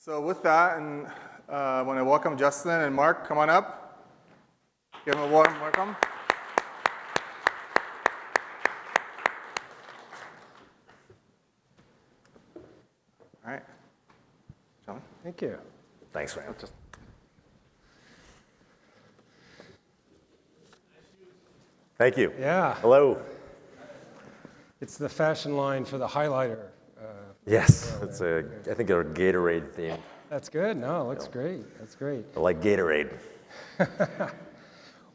So with that, and I want to welcome Justin and Mark. Come on up. Give them a warm welcome. All right. John? Thank you. Thanks, man. Thank you. Yeah. Hello. It's the fashion line for the highlighter. Yes, it's I think a Gatorade theme. That's good. No, it looks great. That's great. I like Gatorade.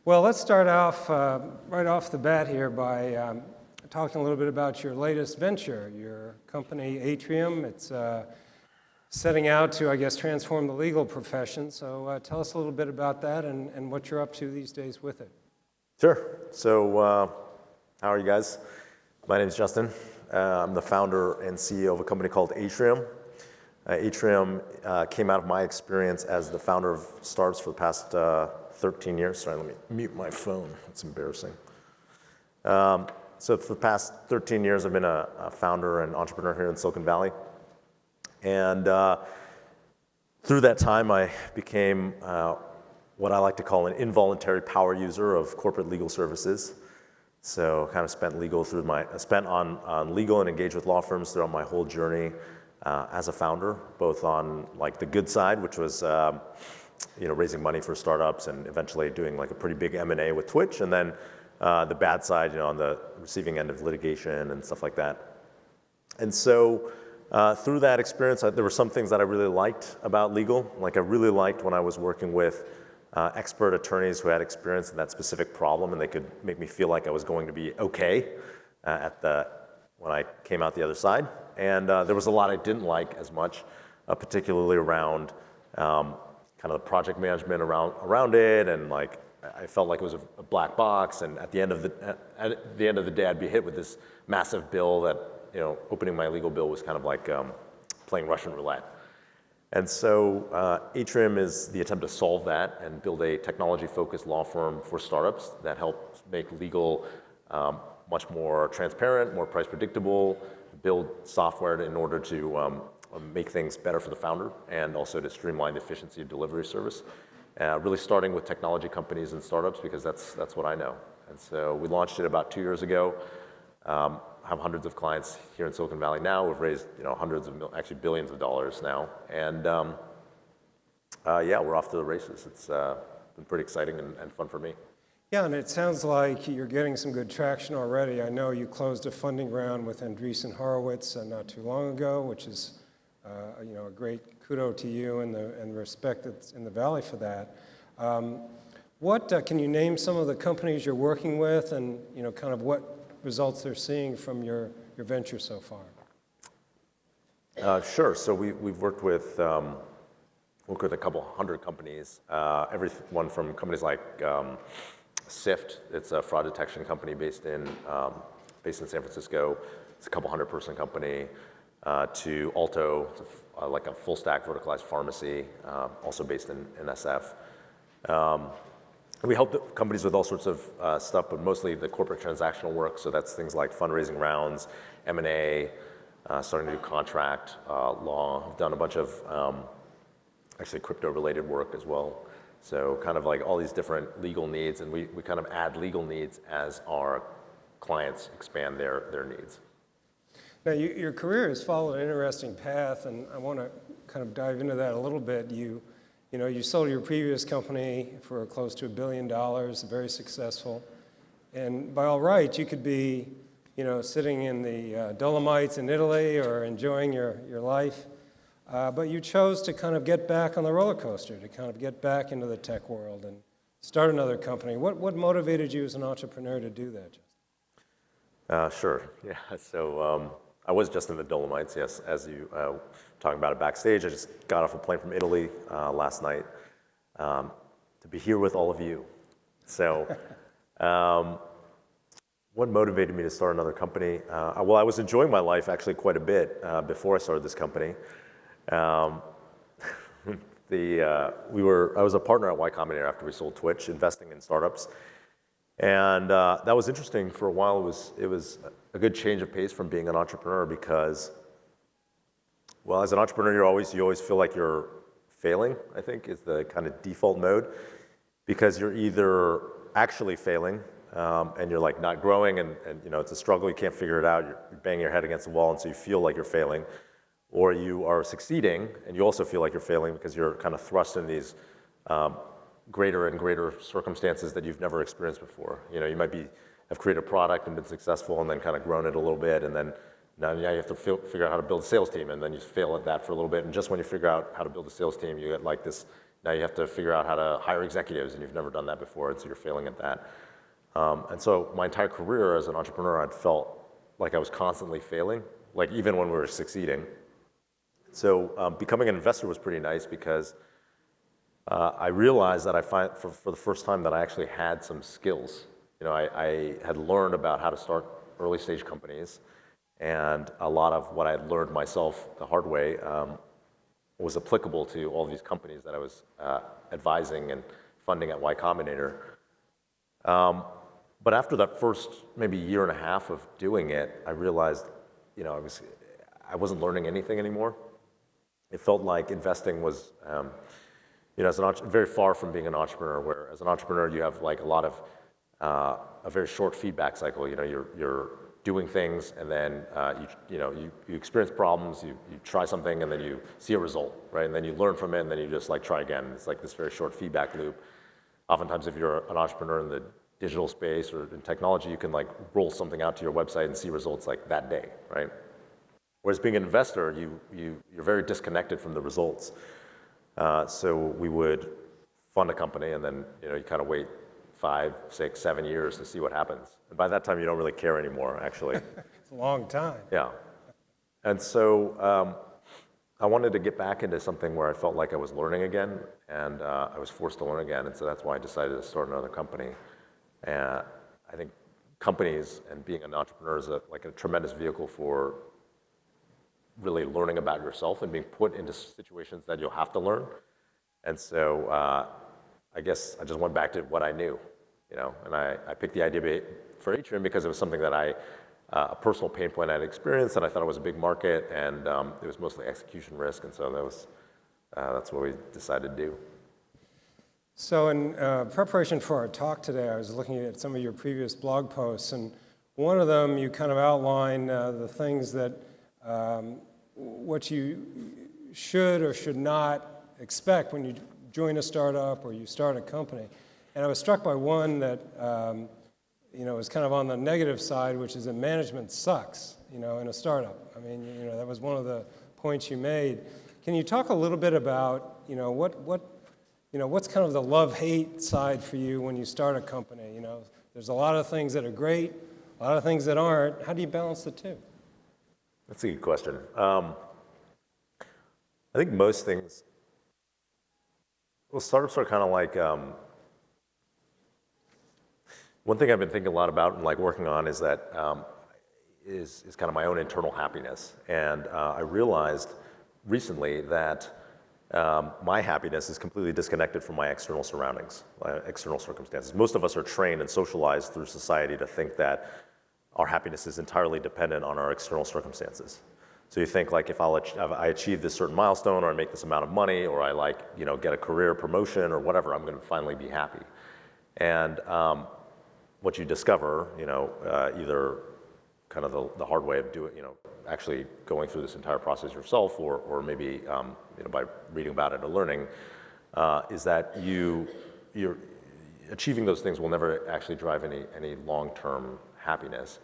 Well, let's start off right off the bat here by talking a little bit about your latest venture, your company Atrium. It's setting out to, I guess, transform the legal profession. So tell us a little bit about that and what you're up to these days with it. Sure. So, how are you guys? My name is Justin. I'm the founder and CEO of a company called Atrium. Atrium came out of my experience as the founder of startups for the past 13 years. Sorry, let me mute my phone. It's embarrassing. So for the past 13 years, I've been a founder and entrepreneur here in Silicon Valley. And through that time, I became what I like to call an involuntary power user of corporate legal services. So kind of spent on legal and engaged with law firms throughout my whole journey as a founder, both on like the good side, which was raising money for startups and eventually doing like a pretty big M&A with Twitch, and then the bad side, on the receiving end of litigation and stuff like that. And so through that experience, there were some things that I really liked about legal. Like I really liked when I was working with expert attorneys who had experience in that specific problem, and they could make me feel like I was going to be okay when I came out the other side. And there was a lot I didn't like as much, particularly around kind of the project management around it, and like I felt like it was a black box. And at the end of the day, I'd be hit with this massive bill that opening my legal bill was kind of like playing Russian roulette. And so Atrium is the attempt to solve that and build a technology-focused law firm for startups that helps make legal much more transparent, more price predictable, build software in order to make things better for the founder and also to streamline the efficiency of delivery service. Really starting with technology companies and startups because that's what I know. And so we launched it about 2 years ago. Have hundreds of clients here in Silicon Valley now. We've raised actually billions of dollars now, and we're off to the races. It's been pretty exciting and fun for me. Yeah, and it sounds like you're getting some good traction already. I know you closed a funding round with Andreessen Horowitz not too long ago, which is a great kudo to you and the respect that's in the Valley for that. Can you name some of the companies you're working with and kind of what results they're seeing from your venture so far? Sure. So we've worked with a couple hundred companies. Everyone from companies like SIFT, it's a fraud detection company based in San Francisco. It's a couple 100-person company. To Alto, like a full stack verticalized pharmacy, also based in SF. We help companies with all sorts of stuff, but mostly the corporate transactional work. So that's things like fundraising rounds, M&A, starting to do contract law. We've done a bunch of actually crypto-related work as well. So kind of like all these different legal needs, and we kind of add legal needs as our clients expand their needs. Now, your career has followed an interesting path, and I want to kind of dive into that a little bit. You sold your previous company for close to $1 billion, very successful. And by all rights, you could be, sitting in the Dolomites in Italy or enjoying your life. But you chose to kind of get back on the roller coaster, to kind of get back into the tech world and start another company. What motivated you as an entrepreneur to do that, Justin? Sure. Yeah. So I was just in the Dolomites, yes, as you talking about it backstage. I just got off a plane from Italy last night to be here with all of you. So what motivated me to start another company? Well, I was enjoying my life actually quite a bit before I started this company. I was a partner at Y Combinator after we sold Twitch, investing in startups. And that was interesting for a while. It was a good change of pace from being an entrepreneur because Well, as an entrepreneur, you always feel like you're failing, I think, is the kind of default mode, because you're either actually failing and you're like not growing and you know, it's a struggle, you can't figure it out, you're banging your head against the wall and so you feel like you're failing, or you are succeeding and you also feel like you're failing because you're kind of thrust in these greater and greater circumstances that you've never experienced before. You know, you might have created a product and been successful and then kind of grown it a little bit, and then now you have to figure out how to build a sales team, and then you fail at that for a little bit, and just when you figure out how to build a sales team, you get like this, now you have to figure out how to hire executives, and you've never done that before, and so you're failing at that. And so my entire career as an entrepreneur, I'd felt like I was constantly failing, like even when we were succeeding. So becoming an investor was pretty nice because I realized that I find for the first time that I actually had some skills. You know, I had learned about how to start early stage companies, and a lot of what I had learned myself the hard way was applicable to all these companies that I was advising and funding at Y Combinator. But after that first maybe year and a half of doing it, I realized, you know, I wasn't learning anything anymore. It felt like investing was, you know, very far from being an entrepreneur, where as an entrepreneur you have like a lot of a very short feedback cycle. You know, you're doing things, and then you experience problems, you try something, and then you see a result, right? And then you learn from it, and then you just like try again. It's like this very short feedback loop. Oftentimes, if you're an entrepreneur in the digital space or in technology, you can like roll something out to your website and see results like that day, right? Whereas being an investor, you're very disconnected from the results. So we would fund a company, and then you kind of wait 5, 6, 7 years to see what happens. And by that time, you don't really care anymore, actually. It's a long time. Yeah. And so I wanted to get back into something where I felt like I was learning again, and I was forced to learn again. And so that's why I decided to start another company. And I think companies and being an entrepreneur is like a tremendous vehicle for really learning about yourself and being put into situations that you'll have to learn. And so I guess I just went back to what I knew, and I picked the idea for Atrium because it was something that a personal pain point I had experienced, and I thought it was a big market, and it was mostly execution risk, and so that's what we decided to do. So in preparation for our talk today, I was looking at some of your previous blog posts, and one of them you kind of outline the things that what you should or should not expect when you join a startup or you start a company. And I was struck by one that is kind of on the negative side, which is that management sucks, in a startup. I mean, that was one of the points you made. Can you talk a little bit about, what's kind of the love-hate side for you when you start a company? There's a lot of things that are great, a lot of things that aren't. How do you balance the two? That's a good question. I think most things, startups are kind of like, one thing I've been thinking a lot about and like working on is that is kind of my own internal happiness. And I realized recently that my happiness is completely disconnected from my external surroundings, external circumstances. Most of us are trained and socialized through society to think that our happiness is entirely dependent on our external circumstances. So you think like if I achieve this certain milestone, or I make this amount of money, or I get a career promotion or whatever, I'm going to finally be happy. And what you discover, either kind of the hard way of doing, actually going through this entire process yourself, or maybe by reading about it or learning, is that you're achieving those things will never actually drive any long-term happiness.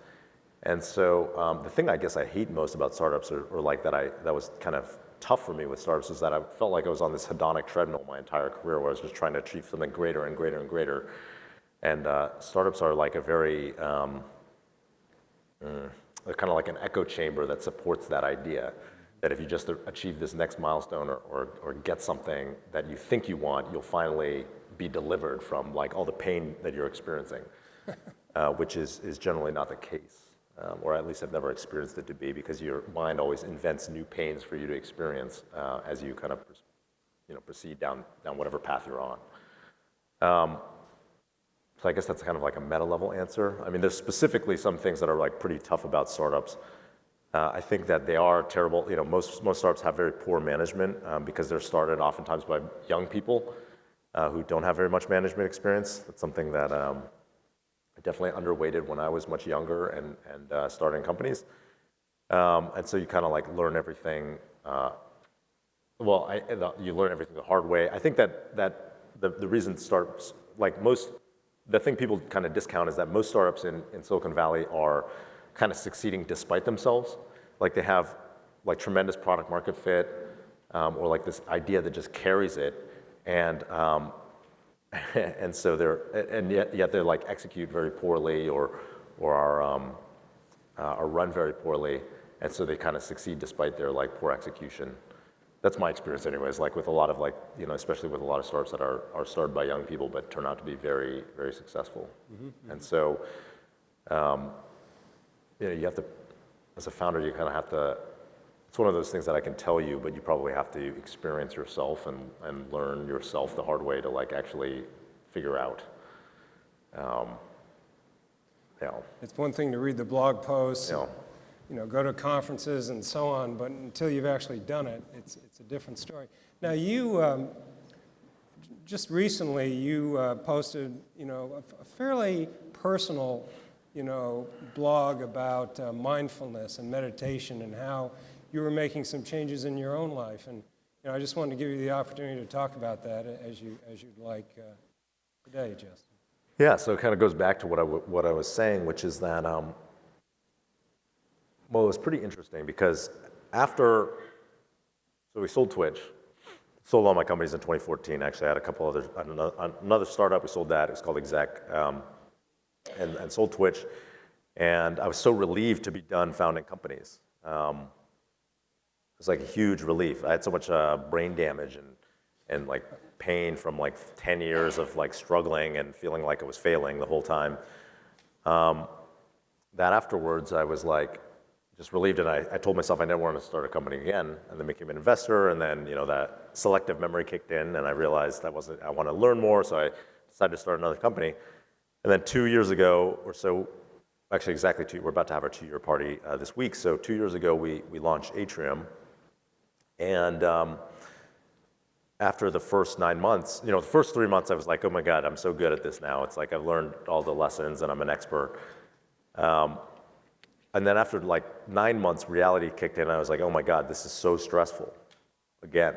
And so the thing I guess I hate most about startups, or like that was kind of tough for me with startups, is that I felt like I was on this hedonic treadmill my entire career, where I was just trying to achieve something greater and greater and greater. And startups are like a very, they're kind of like an echo chamber that supports that idea, that if you just achieve this next milestone or get something that you think you want, you'll finally be delivered from like all the pain that you're experiencing, which is generally not the case. Or at least I've never experienced it to be, because your mind always invents new pains for you to experience as you kind of proceed down whatever path you're on. So I guess that's kind of like a meta level answer. I mean, there's specifically some things that are like pretty tough about startups. I think that they are terrible. Most startups have very poor management because they're started oftentimes by young people who don't have very much management experience. That's something that I definitely underweighted when I was much younger and starting companies. And so you kind of like learn everything. You learn everything the hard way. I think that the reason startups, the thing people kind of discount is that most startups in Silicon Valley are kind of succeeding despite themselves. Like they have like tremendous product market fit, or like this idea that just carries it, and so yet they like execute very poorly or are run very poorly, and so they kind of succeed despite their like poor execution. That's my experience anyways, like with a lot of especially with a lot of startups that are started by young people but turn out to be very, very successful. Mm-hmm. And so, you have to, as a founder, you kind of have to, it's one of those things that I can tell you, but you probably have to experience yourself and learn yourself the hard way to like actually figure out. It's one thing to read the blog posts, go to conferences and so on, but until you've actually done it, it's a different story. Now you, just recently, you posted, a fairly personal, blog about mindfulness and meditation and how you were making some changes in your own life. And I just wanted to give you the opportunity to talk about that as you'd like today, Justin. Yeah, so it kind of goes back to what I was saying, which is that, it was pretty interesting because so we sold Twitch, sold all my companies in 2014. Actually, I had a couple others, another startup, we sold that, it was called Exec, and sold Twitch. And I was so relieved to be done founding companies. It was like a huge relief. I had so much brain damage and like pain from like 10 years of like struggling and feeling like I was failing the whole time. That afterwards, I was like, just relieved, and I told myself I never wanted to start a company again, and then became an investor, and then that selective memory kicked in, and I realized I want to learn more, so I decided to start another company. And then 2 years ago or so, actually exactly we're about to have our 2-year party this week, so 2 years ago we launched Atrium, and after the first 9 months, the first 3 months I was like, oh my God, I'm so good at this now. It's like I've learned all the lessons and I'm an expert. And then after like 9 months, reality kicked in, and I was like, oh my God, this is so stressful. Again,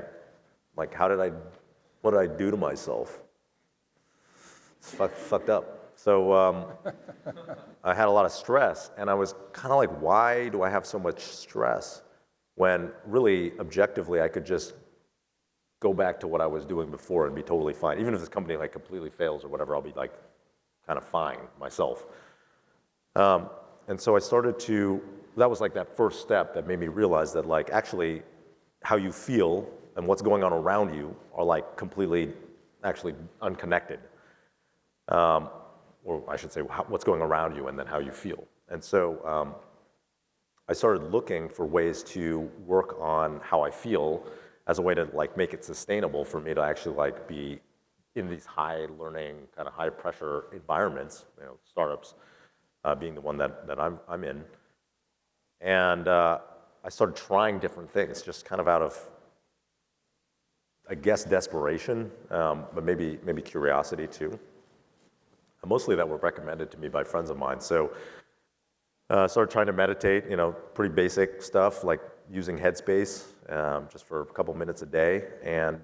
like what did I do to myself? It's fucked up. So I had a lot of stress, and I was kind of like, why do I have so much stress? When really, objectively, I could just go back to what I was doing before and be totally fine. Even if this company like completely fails or whatever, I'll be like kind of fine myself. And so I started that was like that first step that made me realize that like actually how you feel and what's going on around you are like completely actually unconnected. Or I should say what's going around you and then how you feel. And so I started looking for ways to work on how I feel as a way to like make it sustainable for me to actually like be in these high learning, kind of high pressure environments, startups, being the one that I'm in. And I started trying different things, just kind of out of, I guess, desperation, but maybe curiosity too. And mostly that were recommended to me by friends of mine. So I started trying to meditate, pretty basic stuff like using Headspace just for a couple minutes a day. And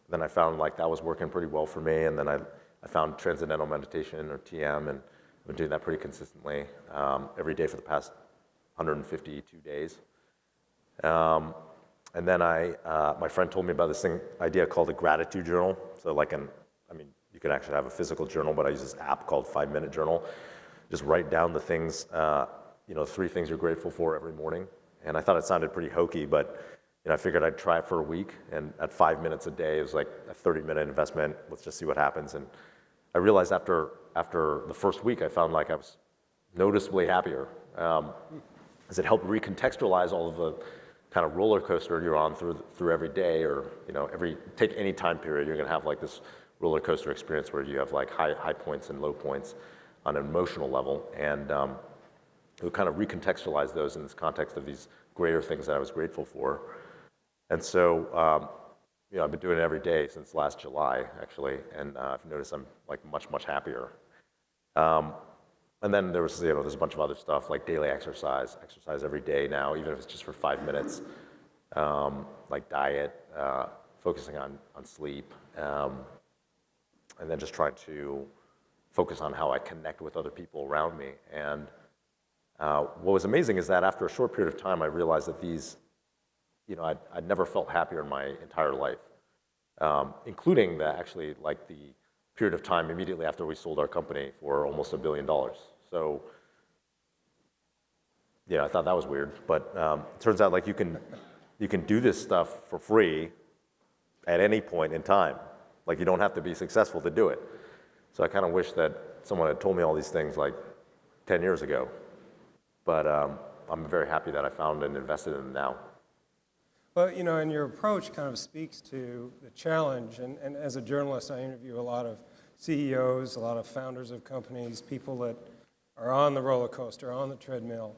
then I found like that was working pretty well for me. And then I found Transcendental Meditation, or TM, and I've been doing that pretty consistently every day for the past 152 days. And then my friend told me about this idea called a gratitude journal. So you can actually have a physical journal, but I use this app called 5-Minute Journal. Just write down the things, 3 things you're grateful for every morning. And I thought it sounded pretty hokey, but I figured I'd try it for a week. And at 5 minutes a day, it was like a 30-minute investment. Let's just see what happens. And I realized after the first week, I found like I was noticeably happier, as it helped recontextualize all of the kind of roller coaster you're on through every day, or take any time period, you're going to have like this roller coaster experience where you have like high points and low points on an emotional level. And it who kind of recontextualized those in this context of these greater things that I was grateful for. And so, I've been doing it every day since last July, actually, and I've noticed I'm like much, much happier. And then there's a bunch of other stuff like daily exercise every day now, even if it's just for 5 minutes, like diet, focusing on sleep, and then just trying to focus on how I connect with other people around me. And what was amazing is that after a short period of time, I realized that these, I'd never felt happier in my entire life, including actually like the period of time immediately after we sold our company for almost $1 billion. So, I thought that was weird, but it turns out like you can do this stuff for free at any point in time. Like you don't have to be successful to do it. So I kind of wish that someone had told me all these things like 10 years ago. But I'm very happy that I found and invested in them now. Well, and your approach kind of speaks to the challenge. And as a journalist, I interview a lot of CEOs, a lot of founders of companies, people that are on the roller coaster, on the treadmill.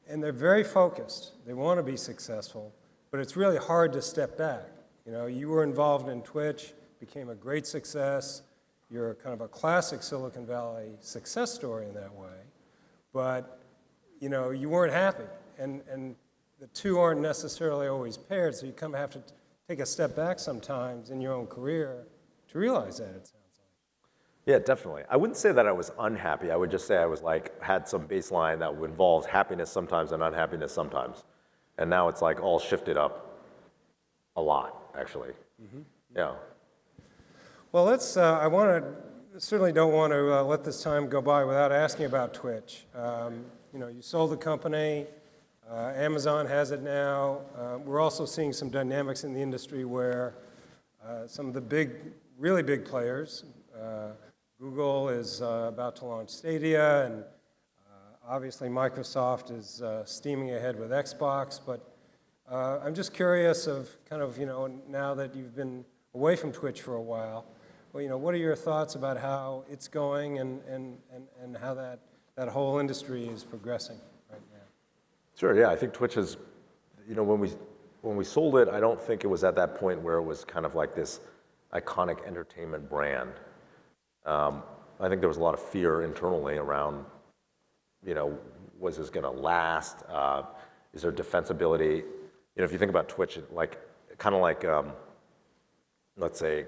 And they're very focused. They want to be successful, but it's really hard to step back. You were involved in Twitch, became a great success. You're kind of a classic Silicon Valley success story in that way. But, you weren't happy. And the two aren't necessarily always paired, so you kind of have to take a step back sometimes in your own career to realize that, it sounds like. Yeah, definitely. I wouldn't say that I was unhappy. I would just say I was had some baseline that involved happiness sometimes and unhappiness sometimes. And now it's like all shifted up a lot, actually. Mm-hmm. Yeah. Well, I certainly don't want to let this time go by without asking about Twitch. You sold the company. Amazon has it now. We're also seeing some dynamics in the industry where some of the really big players, Google is about to launch Stadia, and obviously Microsoft is steaming ahead with Xbox. But I'm just curious of kind of, now that you've been away from Twitch for a while, well, what are your thoughts about how it's going and how that whole industry is progressing right now? Sure, yeah. I think Twitch is, when we sold it, I don't think it was at that point where it was kind of like this iconic entertainment brand. I think there was a lot of fear internally around, was this going to last? Is there defensibility? If you think about Twitch, kind of like, let's say,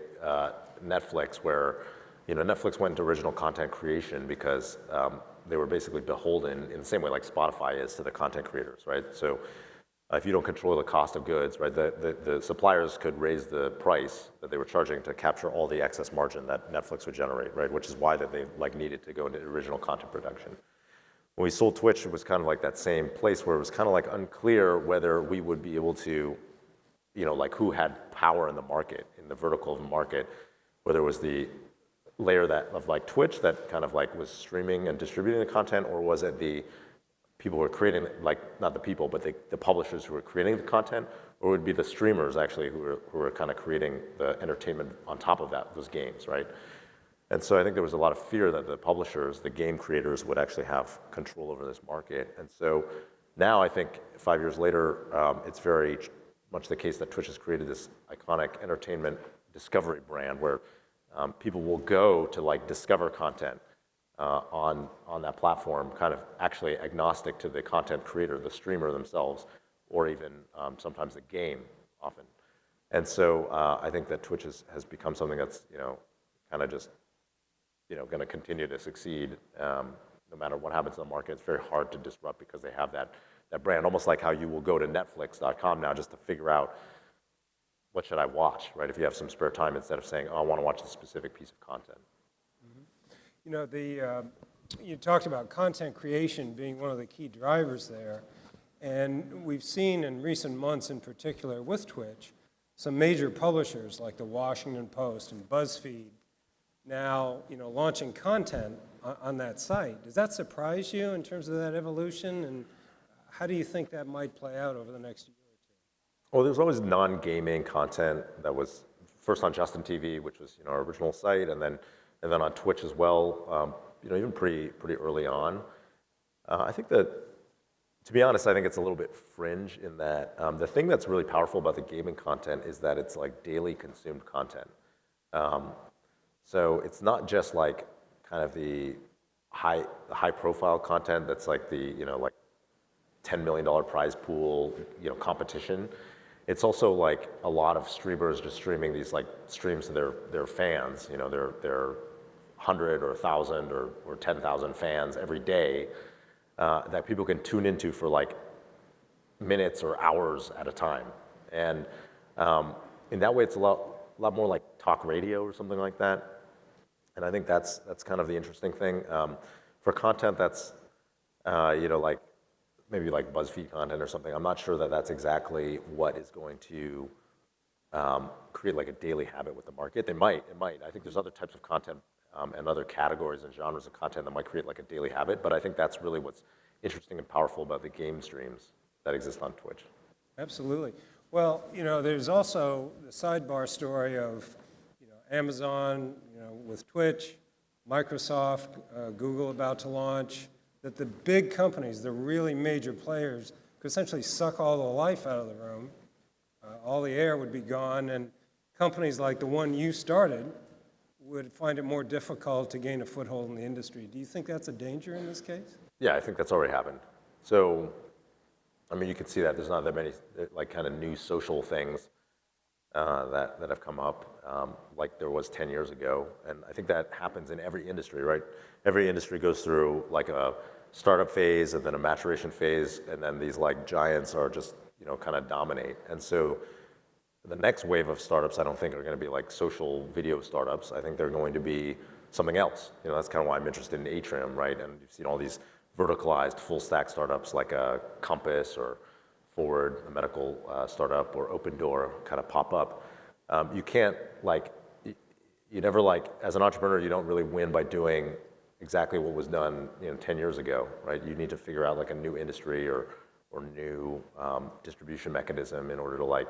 Netflix, where, Netflix went into original content creation because they were basically beholden in the same way like Spotify is to the content creators, right? So if you don't control the cost of goods, right, the suppliers could raise the price that they were charging to capture all the excess margin that Netflix would generate, right? Which is why that they needed to go into original content production. When we sold Twitch, it was kind of like that same place where it was kind of like unclear whether we would be able to, who had power in the market, in the vertical of the market, whether it was the layer of Twitch that kind of was streaming and distributing the content, or was it the people who were creating, not the people, but the publishers who were creating the content, or would it be the streamers actually who were kind of creating the entertainment on top of those games, right? And so I think there was a lot of fear that the publishers, the game creators, would actually have control over this market. And so now I think 5 years later, it's very much the case that Twitch has created this iconic entertainment discovery brand where people will go to discover content on that platform, kind of actually agnostic to the content creator, the streamer themselves, or even sometimes the game often. And so I think that Twitch has become something that's kind of just going to continue to succeed no matter what happens in the market. It's very hard to disrupt because they have that brand, almost like how you will go to Netflix.com now just to figure out what should I watch, right? If you have some spare time, instead of saying, oh, I want to watch this specific piece of content. Mm-hmm. You talked about content creation being one of the key drivers there, and we've seen in recent months in particular with Twitch, some major publishers like the Washington Post and BuzzFeed now, launching content on that site. Does that surprise you in terms of that evolution, and how do you think that might play out over the next year or two? Well, there's always non-gaming content that was first on Justin TV, which was our original site, and then on Twitch as well. Even pretty early on. I think that To be honest, I think it's a little bit fringe in that the thing that's really powerful about the gaming content is that it's like daily consumed content. So it's not just like kind of the high profile content that's like the, like $10 million prize pool, competition. It's also like a lot of streamers just streaming these like streams to their fans, their 100 or 1,000 or 10,000 fans every day that people can tune into for like minutes or hours at a time. And in that way, it's a lot more like talk radio or something like that. And I think that's kind of the interesting thing. For content that's, like maybe like BuzzFeed content or something, I'm not sure that that's exactly what is going to create like a daily habit with the market. It might. I think there's other types of content and other categories and genres of content that might create like a daily habit, but I think that's really what's interesting and powerful about the game streams that exist on Twitch. Absolutely. Well, there's also the sidebar story of, Amazon, with Twitch, Microsoft, Google about to launch, that the big companies, the really major players, could essentially suck all the life out of the room. All the air would be gone, and companies like the one you started would find it more difficult to gain a foothold in the industry. Do you think that's a danger in this case? Yeah, I think that's already happened. So, I mean, you can see that there's not that many like kind of new social things that have come up like there was 10 years ago. And I think that happens in every industry, right? Every industry goes through like a startup phase and then a maturation phase, and then these like giants are just, kind of dominate. And so the next wave of startups, I don't think are going to be like social video startups. I think they're going to be something else. That's kind of why I'm interested in Atrium, right? And you've seen all these verticalized full stack startups like a Compass or Forward, a medical startup, or Open Door kind of pop up. You can't you never as an entrepreneur, you don't really win by doing exactly what was done 10 years ago, right? You need to figure out like a new industry or new distribution mechanism in order to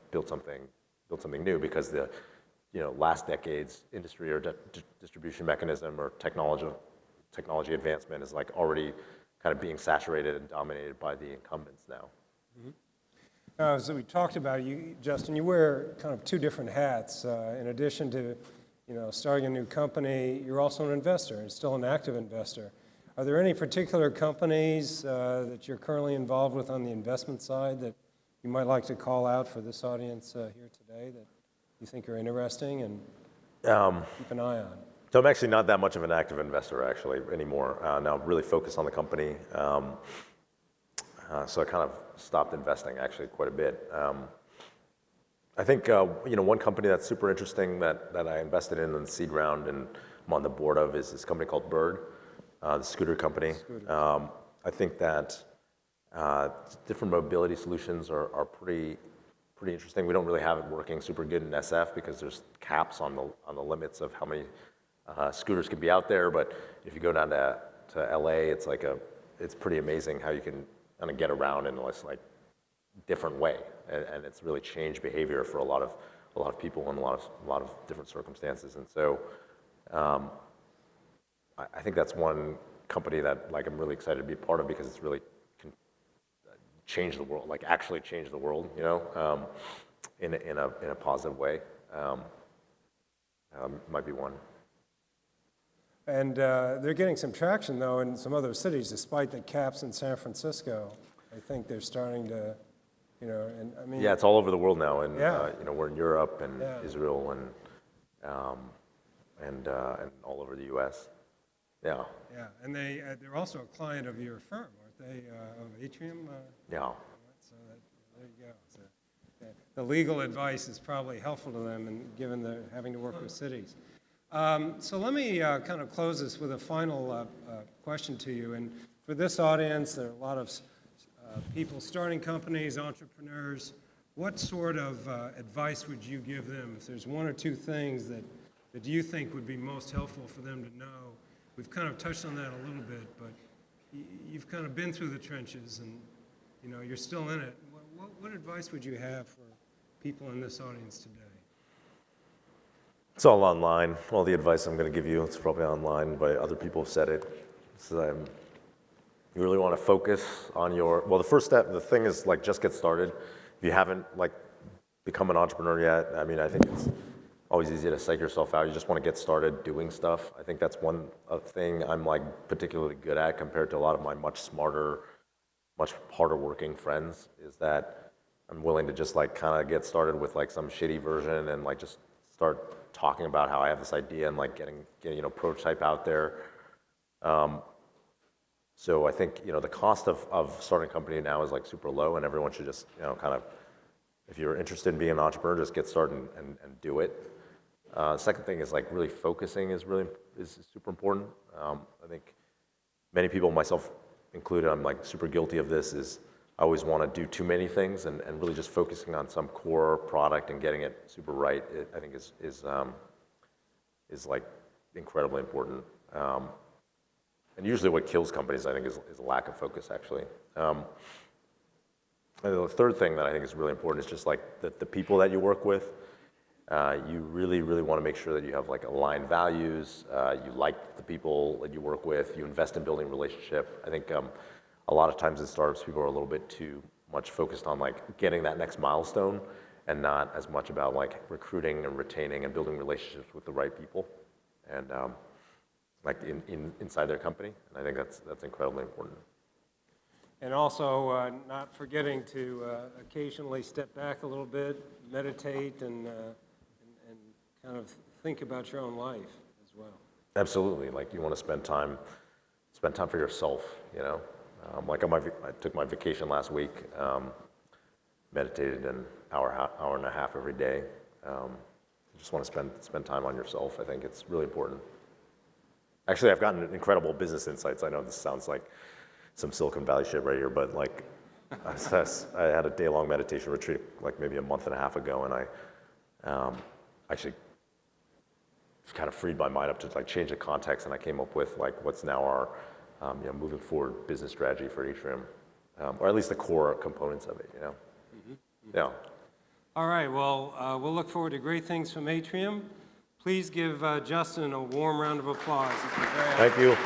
build something new, because the last decade's industry or distribution mechanism or technology advancement is already kind of being saturated and dominated by the incumbents now. So we talked about you, Justin. You wear kind of two different hats. In addition to, starting a new company, you're also an investor and still an active investor. Are there any particular companies that you're currently involved with on the investment side that you might like to call out for this audience here today that you think are interesting and keep an eye on? So I'm actually not that much of an active investor actually anymore. Now I'm really focused on the company. So I kind of stopped investing actually quite a bit. I think one company that's super interesting that I invested in the seed round and I'm on the board of is this company called Bird, the scooter company. I think that different mobility solutions are pretty interesting. We don't really have it working super good in SF because there's caps on the limits of how many scooters can be out there. But if you go down to LA, it's pretty amazing how you can kind of get around in this different way, and it's really changed behavior for a lot of people in a lot of different circumstances. And so I think that's one company that I'm really excited to be a part of because it's really can change the world, actually change the world, in a positive way. Might be one. And they're getting some traction, though, in some other cities, despite the caps in San Francisco. I think they're starting to, and I mean... Yeah, it's all over the world now, and yeah. We're in Europe and yeah. Israel and all over the U.S. Yeah. Yeah, and they're also a client of your firm, aren't they, of Atrium? Yeah. So there you go. So, the legal advice is probably helpful to them, and given the having to work with cities. So let me kind of close this with a final question to you. And for this audience, there are a lot of people starting companies, entrepreneurs. What sort of advice would you give them if there's one or two things that you think would be most helpful for them to know? We've kind of touched on that a little bit, but you've kind of been through the trenches and you're still in it. What advice would you have for people in this audience today? It's all online. All the advice I'm going to give you, it's probably online by other people who said it. So You really want to focus on well, the first step, the thing is like just get started. If you haven't like become an entrepreneur yet, I mean, I think it's always easy to psych yourself out. You just want to get started doing stuff. I think that's one thing I'm like particularly good at compared to a lot of my much smarter, much harder working friends, is that I'm willing to just like kind of get started with like some shitty version and like just start talking about how I have this idea and like getting prototype out there. So I think the cost of starting a company now is like super low, and everyone should just kind of, if you're interested in being an entrepreneur, just get started and do it. Second thing is like really focusing is super important. I think many people, myself included, I'm like super guilty of this, is I always want to do too many things, and really just focusing on some core product and getting it super right, I think is like incredibly important. And usually what kills companies, I think, is a lack of focus, actually. And the third thing that I think is really important is just like the people that you work with. You really, really want to make sure that you have like aligned values, you like the people that you work with, you invest in building a relationship. I think a lot of times in startups, people are a little bit too much focused on like getting that next milestone and not as much about like recruiting and retaining and building relationships with the right people and like inside their company. And I think that's incredibly important. And also not forgetting to occasionally step back a little bit, meditate, and kind of think about your own life as well. Absolutely. Like you want to spend time for yourself. Like I took my vacation last week, meditated an hour and a half every day. You just want to spend time on yourself. I think it's really important. Actually, I've gotten incredible business insights. I know this sounds like some Silicon Valley shit right here, but like I had a day-long meditation retreat like maybe a month and a half ago, and I actually kind of freed my mind up to like change the context, and I came up with like what's now our moving forward business strategy for Atrium, or at least the core components of it. Yeah. All right. Well, we'll look forward to great things from Atrium. Please give Justin a warm round of applause. Thank you.